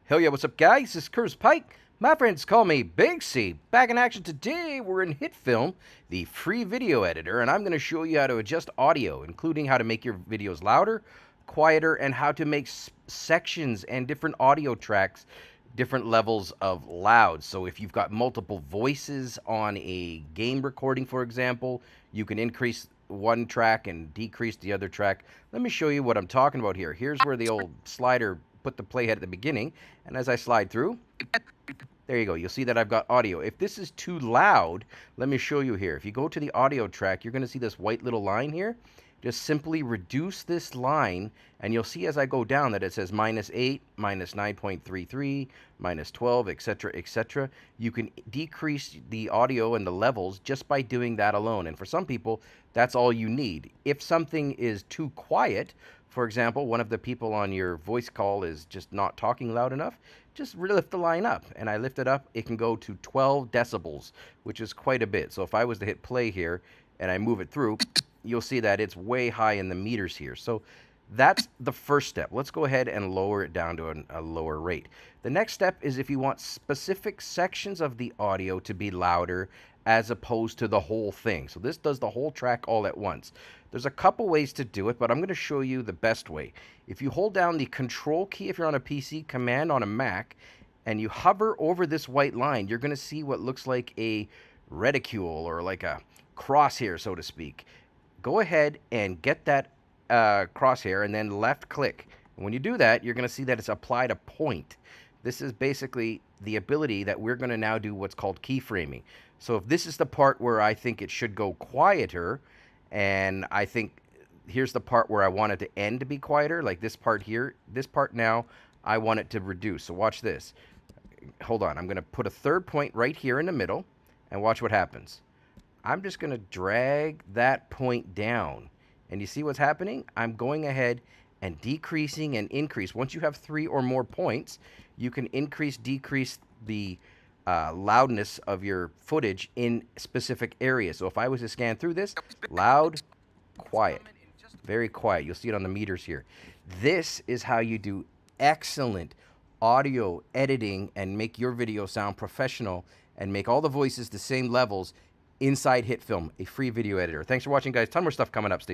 Hell yeah, what's up, guys? This is Curtis Pike. My friends call me Big C. Back in action today, we're in HitFilm, the free video editor, and I'm going to show you how to adjust audio, including how to make your videos louder, quieter, and how to make sections and different audio tracks different levels of loud. So if you've got multiple voices on a game recording, for example, you can increase one track and decrease the other track. Let me show you what I'm talking about here. Here's where the old slider put the playhead at the beginning, and as I slide through, there you go. You'll see that I've got audio. If this is too loud, let me show you here. If you go to the audio track, you're going to see this white little line here. Just simply reduce this line, and you'll see as I go down that it says -8, -9.33, -12, etc., etc. You can decrease the audio and the levels just by doing that alone. And for some people, that's all you need. If something is too quiet, for example, one of the people on your voice call is just not talking loud enough, just lift the line up. And I lift it up, it can go to 12 decibels, which is quite a bit. So if I was to hit play here and I move it through, you'll see that it's way high in the meters here. So that's the first step. Let's go ahead and lower it down to a lower rate. The next step is if you want specific sections of the audio to be louder as opposed to the whole thing. So this does the whole track all at once. There's a couple ways to do it, but I'm going to show you the best way. If you hold down the control key if you're on a PC, command on a Mac, and you hover over this white line, you're going to see what looks like a reticule or like a crosshair, so to speak. Go ahead and get that crosshair and then left click. And when you do that, you're going to see that it's applied a point. This is basically the ability that we're going to now do what's called keyframing. So if this is the part where I think it should go quieter, and I think here's the part where I want it to end to be quieter, like this part here, this part now, I want it to reduce. So watch this. Hold on, I'm going to put a third point right here in the middle, and watch what happens. I'm just going to drag that point down. And you see what's happening? I'm going ahead and decreasing and increase. Once you have 3 or more points, you can increase, decrease the loudness of your footage in specific areas. So if I was to scan through this, loud, quiet, very quiet. You'll see it on the meters here. This is how you do excellent audio editing and make your video sound professional and make all the voices the same levels inside HitFilm, a free video editor. Thanks for watching, guys. Ton more stuff coming up. Stay tuned.